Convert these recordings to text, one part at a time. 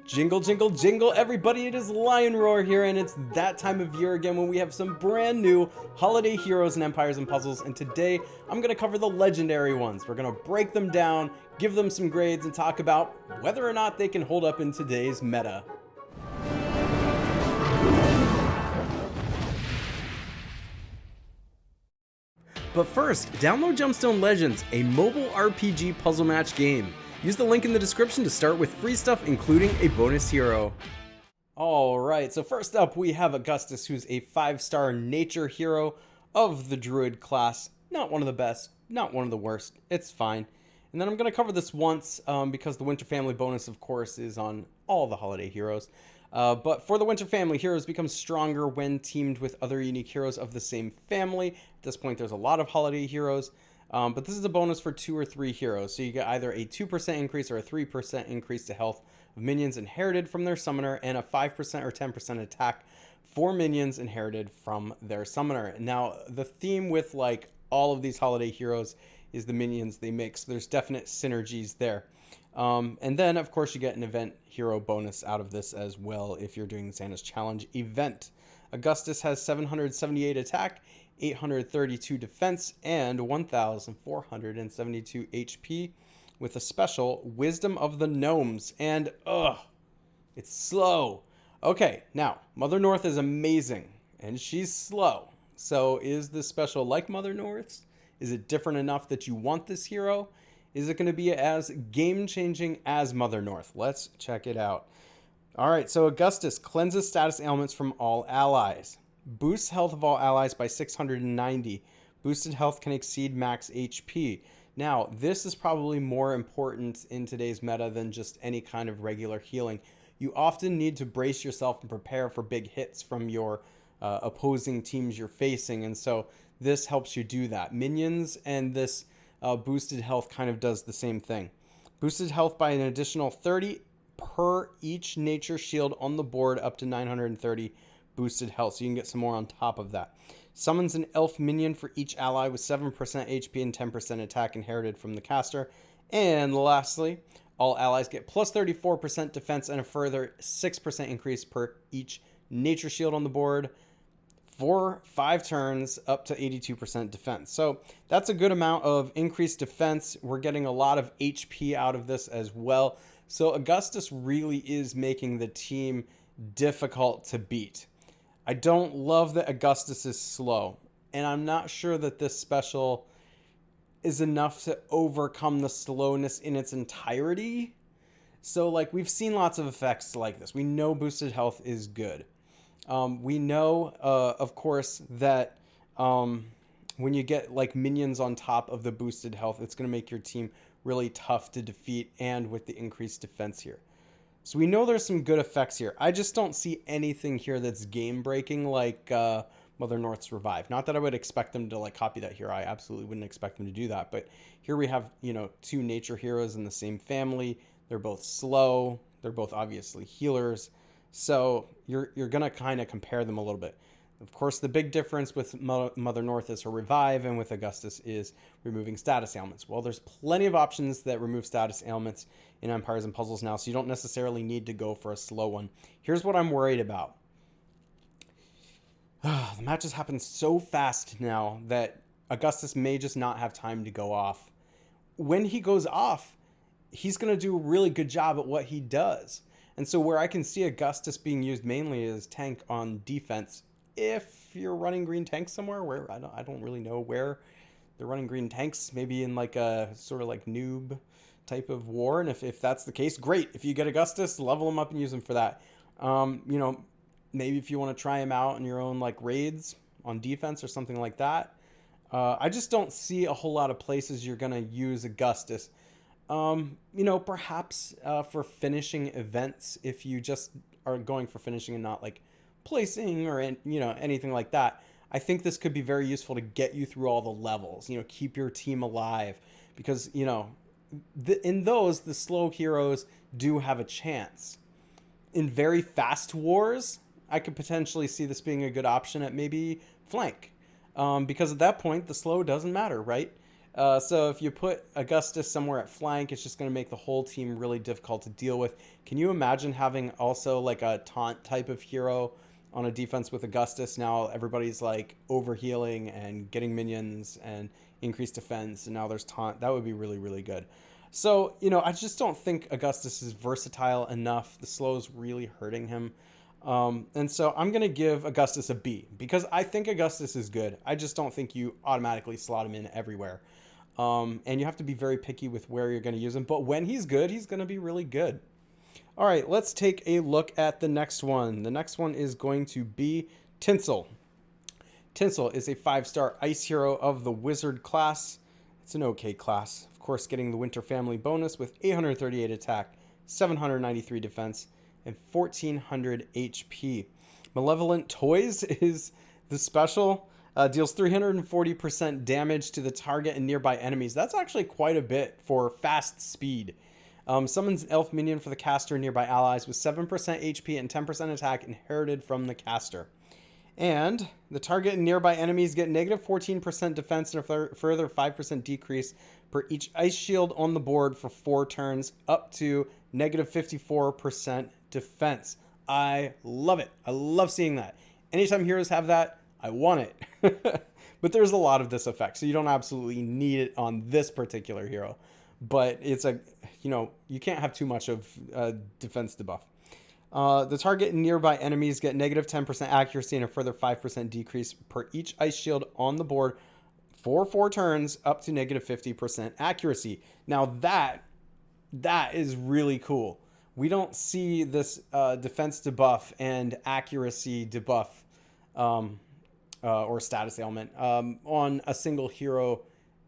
Jingle, jingle, jingle, everybody, it is Lion Roar here, and it's that time of year again when we have some brand new holiday heroes and empires and puzzles, and today I'm going to cover the legendary ones. We're going to break them down, give them some grades, and talk about whether or not they can hold up in today's meta. But first, download Gemstone Legends, a mobile RPG puzzle match game. Use the link in the description to start with free stuff, including a bonus hero. Alright, so first up we have Augustus, who's a 5-star nature hero of the druid class. Not one of the best, not one of the worst, it's fine. And then I'm going to cover this once because the Winter Family bonus, of course, is on all the holiday heroes. But for the Winter Family, heroes become stronger when teamed with other unique heroes of the same family. At this point, there's a lot of holiday heroes. But this is a bonus for 2 or 3 heroes, so you get either a 2% increase or a 3% increase to health of minions inherited from their summoner, and a 5% or 10% attack for minions inherited from their summoner. Now, the theme with like all of these holiday heroes is the minions they make, so there's definite synergies there. And then, of course, you get an event hero bonus out of this as well if you're doing the Santa's Challenge event. Augustus has 778 attack, 832 defense, and 1,472 HP with a special Wisdom of the Gnomes. And, it's slow. Okay, now, Mother North is amazing, and she's slow. So is this special like Mother North's? Is it different enough that you want this hero? Is it going to be as game-changing as Mother North? Let's check it out. All right, so Augustus cleanses status ailments from all allies. Boosts health of all allies by 690. Boosted health can exceed max HP. Now, this is probably more important in today's meta than just any kind of regular healing. You often need to brace yourself and prepare for big hits from your opposing teams you're facing, and so this helps you do that. Minions and this boosted health kind of does the same thing. Boosted health by an additional 30 per each nature shield on the board, up to 930 boosted health, so you can get some more on top of that. Summons an elf minion for each ally with 7% HP and 10% attack inherited from the caster. And lastly, all allies get plus 34% defense and a further 6% increase per each nature shield on the board for 5 turns, up to 82% defense. So that's a good amount of increased defense. We're getting a lot of HP out of this as well. So Augustus really is making the team difficult to beat. I don't love that Augustus is slow, and I'm not sure that this special is enough to overcome the slowness in its entirety. So like, we've seen lots of effects like this. We know boosted health is good. We know, of course, that when you get like minions on top of the boosted health, it's going to make your team really tough to defeat, and with the increased defense here. So we know there's some good effects here. I just don't see anything here that's game breaking like Mother North's Revive. Not that I would expect them to like copy that here. I absolutely wouldn't expect them to do that. But here we have, 2 nature heroes in the same family. They're both slow. They're both obviously healers. So you're going to kind of compare them a little bit. Of course, the big difference with Mother North is her Revive, and with Augustus is removing status ailments. Well, there's plenty of options that remove status ailments in Empires and Puzzles now, so you don't necessarily need to go for a slow one. Here's what I'm worried about. The matches happen so fast now that Augustus may just not have time to go off. When he goes off, he's going to do a really good job at what he does. And so where I can see Augustus being used mainly as tank on defense, if you're running green tanks somewhere, where I don't really know where they're running green tanks, maybe in like a sort of like noob type of war. And if that's the case, great. If you get Augustus, level him up and use him for that. Maybe if you want to try him out in your own like raids on defense or something like that. I just don't see a whole lot of places you're going to use Augustus. Perhaps for finishing events, if you just are going for finishing and not like placing or anything like that. I think this could be very useful to get you through all the levels, keep your team alive, because in those, the slow heroes do have a chance. In very fast wars, I could potentially see this being a good option at maybe flank, because at that point the slow doesn't matter, right? So if you put Augustus somewhere at flank, it's just going to make the whole team really difficult to deal with. Can you imagine having also like a taunt type of hero on a defense with Augustus? Now everybody's like overhealing and getting minions and increased defense, and now there's taunt. That would be really, really good. So, I just don't think Augustus is versatile enough. The slow is really hurting him. And so I'm going to give Augustus a B because I think Augustus is good. I just don't think you automatically slot him in everywhere. And you have to be very picky with where you're going to use him. But when he's good, he's going to be really good. All right, let's take a look at the next one. The next one is going to be Tinsel. Tinsel is a 5-star ice hero of the wizard class. It's an okay class. Of course, getting the winter family bonus with 838 attack, 793 defense, and 1400 HP. Malevolent Toys is the special. Deals 340% damage to the target and nearby enemies. That's actually quite a bit for fast speed. Summons an elf minion for the caster and nearby allies with 7% HP and 10% attack inherited from the caster. And the target and nearby enemies get negative 14% defense and a further 5% decrease per each ice shield on the board for 4 turns, up to negative 54% defense. I love it. I love seeing that. Anytime heroes have that, I want it. But there's a lot of this effect, so you don't absolutely need it on this particular hero. But it's you can't have too much of defense debuff. The target and nearby enemies get negative 10% accuracy and a further 5% decrease per each ice shield on the board for 4 turns, up to negative 50% accuracy. Now that is really cool. We don't see this defense debuff and accuracy debuff or status ailment on a single hero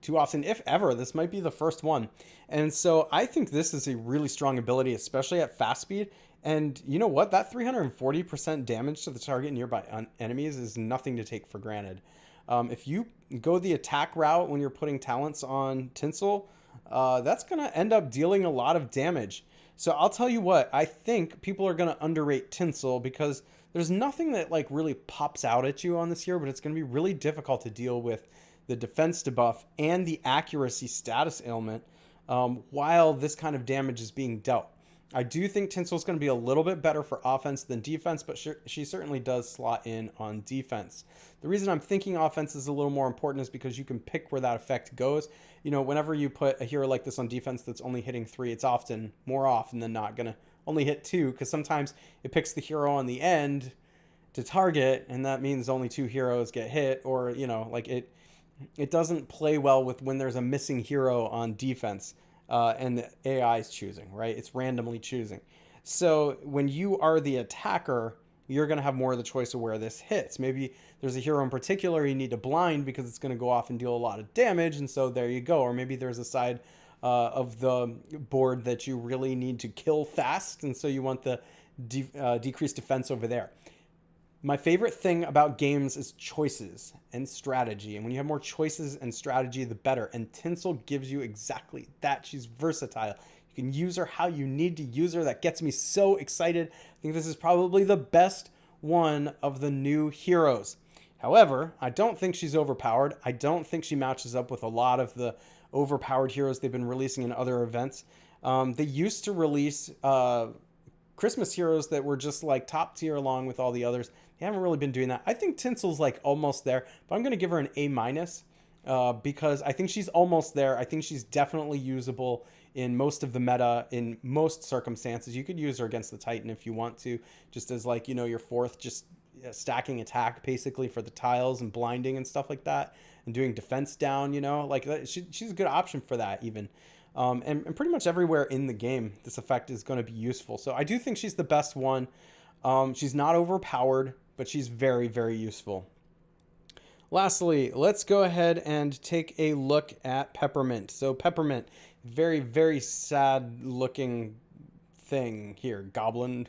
too often, if ever. This might be the first one. And so I think this is a really strong ability, especially at fast speed. And you know what? That 340% damage to the target and nearby enemies is nothing to take for granted. If you go the attack route when you're putting talents on Tinsel, that's going to end up dealing a lot of damage. So I'll tell you what, I think people are going to underrate Tinsel because there's nothing that like really pops out at you on this hero, but it's going to be really difficult to deal with the defense debuff and the accuracy status ailment while this kind of damage is being dealt. I do think Tinsel is going to be a little bit better for offense than defense, but she certainly does slot in on defense. The reason I'm thinking offense is a little more important is because you can pick where that effect goes. Whenever you put a hero like this on defense that's only hitting 3, it's more often than not going to only hit 2, because sometimes it picks the hero on the end to target, and that means only 2 heroes get hit, or, it doesn't play well with when there's a missing hero on defense. And the AI is choosing, right? It's randomly choosing. So when you are the attacker, you're going to have more of the choice of where this hits. Maybe there's a hero in particular you need to blind because it's going to go off and deal a lot of damage, and so there you go. Or maybe there's a side of the board that you really need to kill fast, and so you want the decreased defense over there. My favorite thing about games is choices and strategy. And when you have more choices and strategy, the better. And Tinsel gives you exactly that. She's versatile. You can use her how you need to use her. That gets me so excited. I think this is probably the best one of the new heroes. However, I don't think she's overpowered. I don't think she matches up with a lot of the overpowered heroes they've been releasing in other events. They used to release Christmas heroes that were just like top tier along with all the others. They haven't really been doing that. I think Tinsel's like almost there, but I'm going to give her an A- because I think she's almost there. I think she's definitely usable in most of the meta, in most circumstances. You could use her against the Titan if you want to, just as like, your 4th, just stacking attack basically for the tiles and blinding and stuff like that, and doing defense down, like that. She's a good option for that even. And pretty much everywhere in the game, this effect is going to be useful. So I do think she's the best one. She's not overpowered, but she's very, very useful. Lastly, let's go ahead and take a look at Peppermint. So Peppermint, very, very sad looking thing here. Goblin,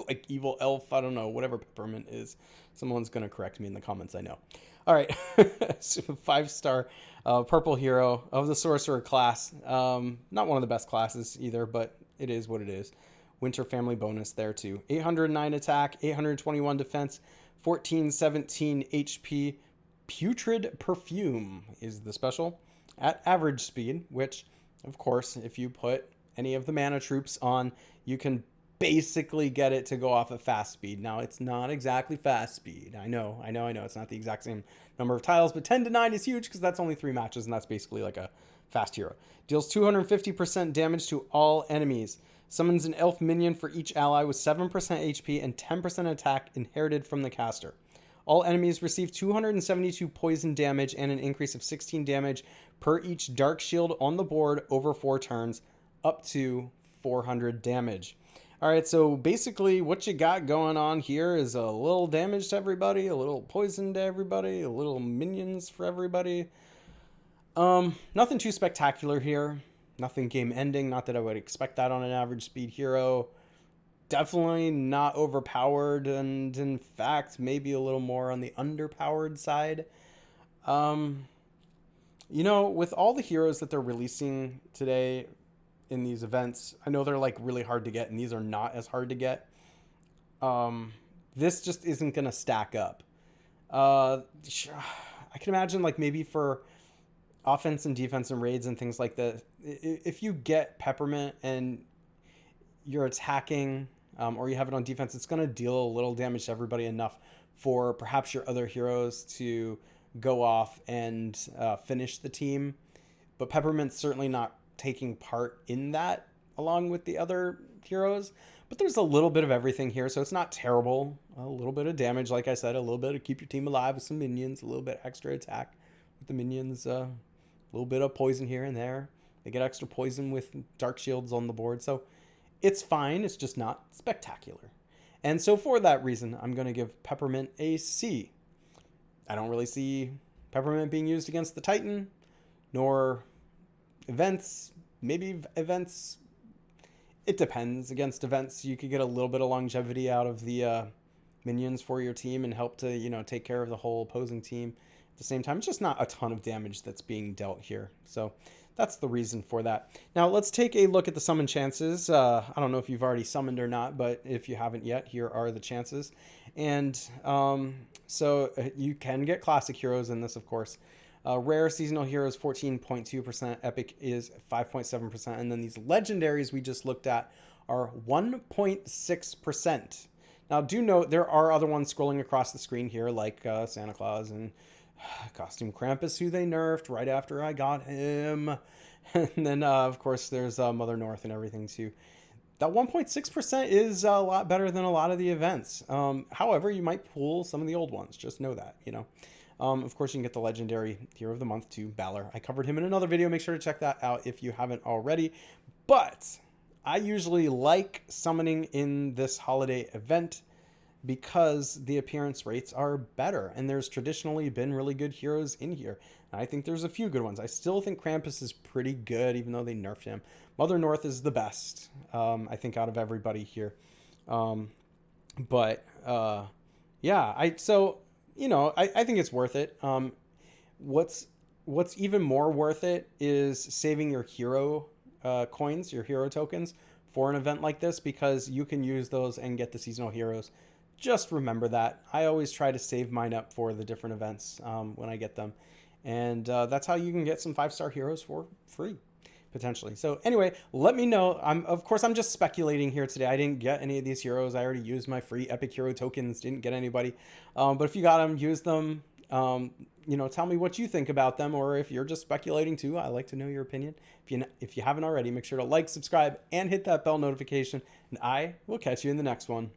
like evil elf, I don't know, whatever Peppermint is. Someone's going to correct me in the comments, I know. All right, so 5-star purple hero of the sorcerer class. Not one of the best classes either, but it is what it is. Winter family bonus there too. 809 attack, 821 defense, 1417 HP. Putrid Perfume is the special. at average speed, which, of course, if you put any of the mana troops on, you can basically get it to go off at fast speed. Now, it's not exactly fast speed. I know. It's not the exact same number of tiles, but 10 to 9 is huge because that's only 3 matches, and that's basically like a fast hero. Deals 250% damage to all enemies. Summons an elf minion for each ally with 7% HP and 10% attack inherited from the caster. All enemies receive 272 poison damage and an increase of 16 damage per each dark shield on the board over 4 turns, up to 400 damage. All right, so basically what you got going on here is a little damage to everybody, a little poison to everybody, a little minions for everybody. Nothing too spectacular here. Nothing game ending. Not that I would expect that on an average speed hero. Definitely not overpowered, and in fact, maybe a little more on the underpowered side. With all the heroes that they're releasing today in these events, I know they're like really hard to get, and these are not as hard to get. This just isn't gonna stack up. I can imagine like maybe for offense and defense and raids and things like that, if you get Peppermint and you're attacking, or you have it on defense, it's gonna deal a little damage to everybody, enough for perhaps your other heroes to go off and finish the team. But Peppermint's certainly not taking part in that along with the other heroes, but there's a little bit of everything here, so it's not terrible. A little bit of damage, like I said, a little bit to keep your team alive with some minions, a little bit extra attack with the minions, a little bit of poison here and there. They get extra poison with dark shields on the board, so it's fine. It's just not spectacular. And so for that reason, I'm going to give Peppermint a C. I don't really see Peppermint being used against the Titan, nor events. Maybe events, it depends. Against events, you could get a little bit of longevity out of the minions for your team and help to, take care of the whole opposing team. At the same time, it's just not a ton of damage that's being dealt here. So that's the reason for that. Now let's take a look at the summon chances. I don't know if you've already summoned or not, but if you haven't yet, here are the chances. And so you can get classic heroes in this, of course. Rare seasonal heroes 14.2%, epic is 5.7%, and then these legendaries we just looked at are 1.6%. Now do note there are other ones scrolling across the screen here, like Santa Claus and Costume Krampus, who they nerfed right after I got him. And then of course there's Mother North and everything too. That 1.6% is a lot better than a lot of the events. However, you might pull some of the old ones. Just know that, Of course, you can get the legendary hero of the month too, Balor. I covered him in another video. Make sure to check that out if you haven't already. But I usually like summoning in this holiday event because the appearance rates are better, and there's traditionally been really good heroes in here. And I think there's a few good ones. I still think Krampus is pretty good, even though they nerfed him. Mother North is the best, I think, out of everybody here. Yeah, I think it's worth it. What's even more worth it is saving your hero coins, your hero tokens, for an event like this, because you can use those and get the seasonal heroes. Just remember that. I always try to save mine up for the different events when I get them. And that's how you can get some 5-star heroes for free, potentially. So anyway, let me know. Of course, I'm just speculating here today. I didn't get any of these heroes. I already used my free epic hero tokens. Didn't get anybody. But if you got them, use them. Tell me what you think about them, or if you're just speculating too. I like to know your opinion. If you haven't already, make sure to like, subscribe, and hit that bell notification. And I will catch you in the next one.